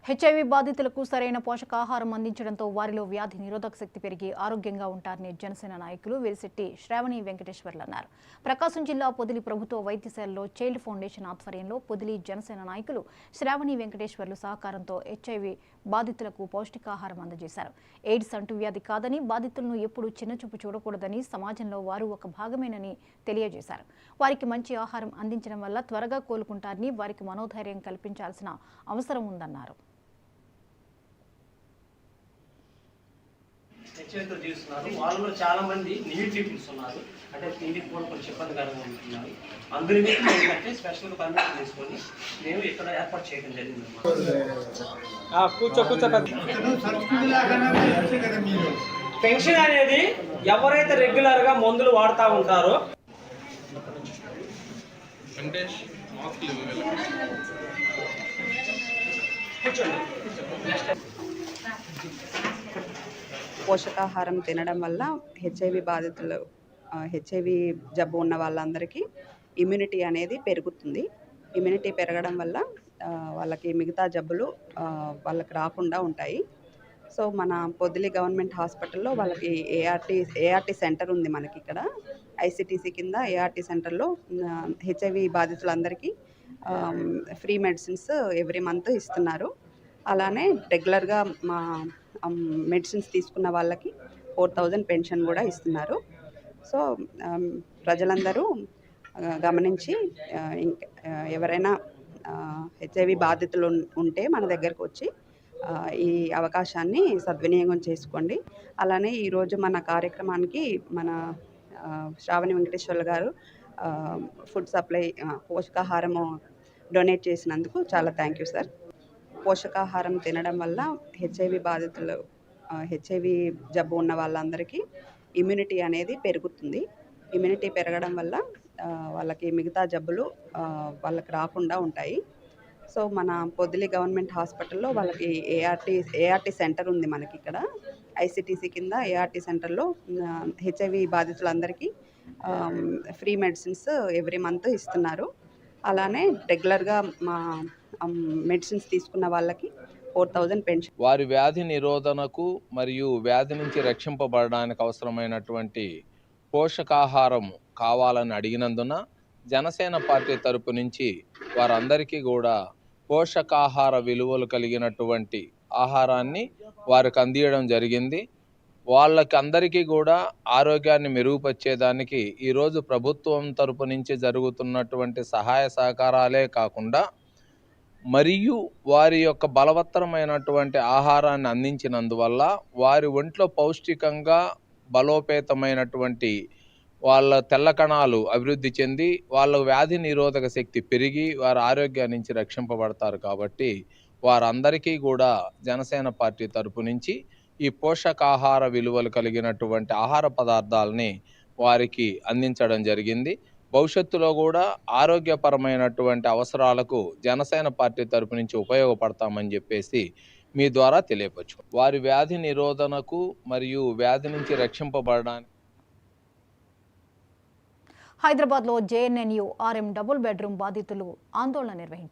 HIV బాధితులకు సరైన పోషకాహారం అందించడంతో వారిలో వ్యాధి నిరోధక శక్తి పెరిగి ఆరోగ్యంగా ఉంటారని జనసేన నాయకులు వేలిశెట్టి శ్రావణి వెంకటేశ్వర్లు అన్నారు. ప్రకాశం జిల్లా పొదిలి ప్రభుత్వ వైద్యశాలలో చైల్డ్ ఫౌండేషన్ ఆధ్వర్యంలో పొదిలి జనసేన నాయకులు శ్రావణి వెంకటేశ్వర్లు సహకారంతో హెచ్ఐవి బాధితులకు పౌష్టికాహారం అందజేశారు. ఎయిడ్స్ అంటువ్యాధి కాదని, బాధితులను ఎప్పుడూ చిన్నచూపు చూడకూడదని, సమాజంలో వారు ఒక భాగమేనని తెలియజేశారు. వారికి మంచి ఆహారం అందించడం వల్ల త్వరగా కోలుకుంటారని, వారికి మనోధైర్యం కల్పించాల్సిన అవసరం ఉందన్నారు. హెచ్ఐవితో జీవిస్తున్నారు. వాళ్ళలో చాలా మంది నీడ్ పీపుల్స్ ఉన్నారు. అంటే తిండికి కూడా కొంచెం ఇబ్బందికరంగా ఉంటున్నారు. అందరినీ ఏంటంటే స్పెషల్గా పర్మిషన్ తీసుకొని మేము ఇక్కడ ఏర్పాటు చేయడం జరిగింది. పెన్షన్ అనేది ఎవరైతే రెగ్యులర్గా మందులు వాడుతూ ఉంటారో పోషకాహారం తినడం వల్ల హెచ్ఐవి జబ్బు ఉన్న వాళ్ళందరికీ ఇమ్యూనిటీ అనేది పెరుగుతుంది. ఇమ్యూనిటీ పెరగడం వల్ల వాళ్ళకి మిగతా జబ్బులు వాళ్ళకి రాకుండా ఉంటాయి. సో మన పొదిలి గవర్నమెంట్ హాస్పిటల్లో వాళ్ళకి ఏఆర్టీ సెంటర్ ఉంది. మనకి ఇక్కడ ఐసిటీసీ కింద ఏఆర్టీ సెంటర్లో హెచ్ఐవి బాధితులందరికీ ఫ్రీ మెడిసిన్స్ ఎవ్రీ మంత్ ఇస్తున్నారు. అలానే రెగ్యులర్గా మా మెడిసిన్స్ తీసుకున్న వాళ్ళకి 4000 పెన్షన్ కూడా ఇస్తున్నారు. సో ప్రజలందరూ గమనించి ఎవరైనా హెచ్ఐవి బాధితులు ఉంటే మన దగ్గరకు వచ్చి ఈ అవకాశాన్ని సద్వినియోగం చేసుకోండి. అలానే ఈరోజు మన కార్యక్రమానికి మన శ్రావణి వెంకటేశ్వర్లు గారు ఫుడ్ సప్లై పోషకాహారము డొనేట్ చేసినందుకు చాలా థ్యాంక్ యూ సార్. పోషకాహారం తినడం వల్ల హెచ్ఐవి జబ్బు ఉన్న వాళ్ళందరికీ ఇమ్యూనిటీ అనేది పెరుగుతుంది. ఇమ్యూనిటీ పెరగడం వల్ల వాళ్ళకి మిగతా జబ్బులు వాళ్ళకి రాకుండా ఉంటాయి. సో మన పొదిలి గవర్నమెంట్ హాస్పిటల్లో వాళ్ళకి ఏఆర్టీ సెంటర్ ఉంది. మనకి ఇక్కడ ఐసిటీసీ కింద ఏఆర్టీ సెంటర్లో హెచ్ఐవి బాధితులందరికీ ఫ్రీ మెడిసిన్స్ ఎవ్రీ మంత్ ఇస్తున్నారు. అలానే రెగ్యులర్గా మా మెడిసిన్స్ తీసుకున్న వాళ్ళకి 4000 పెన్షన్. వారి వ్యాధి నిరోధనకు మరియు వ్యాధి నుంచి రక్షింపబడడానికి అవసరమైనటువంటి పోషకాహారం కావాలని అడిగినందున జనసేన పార్టీ తరపు నుంచి వారందరికీ కూడా పోషకాహార విలువలు కలిగినటువంటి ఆహారాన్ని వారికి అందించడం జరిగింది. వాళ్ళకి అందరికీ కూడా ఆరోగ్యాన్ని మెరుగుపరిచేదానికి ఈరోజు ప్రభుత్వం తరపు నుంచి జరుగుతున్నటువంటి సహాయ సహకారాలే కాకుండా మరియు వారి యొక్క బలవత్తరమైనటువంటి ఆహారాన్ని అందించినందువల్ల వారి ఒంట్లో పౌష్టికంగా బలోపేతమైనటువంటి వాళ్ళ తెల్ల కణాలు అభివృద్ధి చెంది వాళ్ళ వ్యాధి నిరోధక శక్తి పెరిగి వారి ఆరోగ్యం నుంచి రక్షింపబడతారు. కాబట్టి వారందరికీ కూడా జనసేన పార్టీ తరపు నుంచి ఈ పోషకాహార విలువలు కలిగినటువంటి ఆహార పదార్థాలని వారికి అందించడం జరిగింది. భవిష్యత్తులో కూడా ఆరోగ్యపరమైనటువంటి అవసరాలకు జనసేన పార్టీ తరపు నుంచి ఉపయోగపడతామని చెప్పేసి మీ ద్వారా తెలియపరచు. వారి వ్యాధి నిరోధనకు మరియు వ్యాధి నుంచి రక్షింపబడడానికి హైదరాబాద్లో జేఎన్ఎన్యు ఆర్ఎం డబుల్ బెడ్రూమ్ బాధితులు ఆందోళన నిర్వహించారు.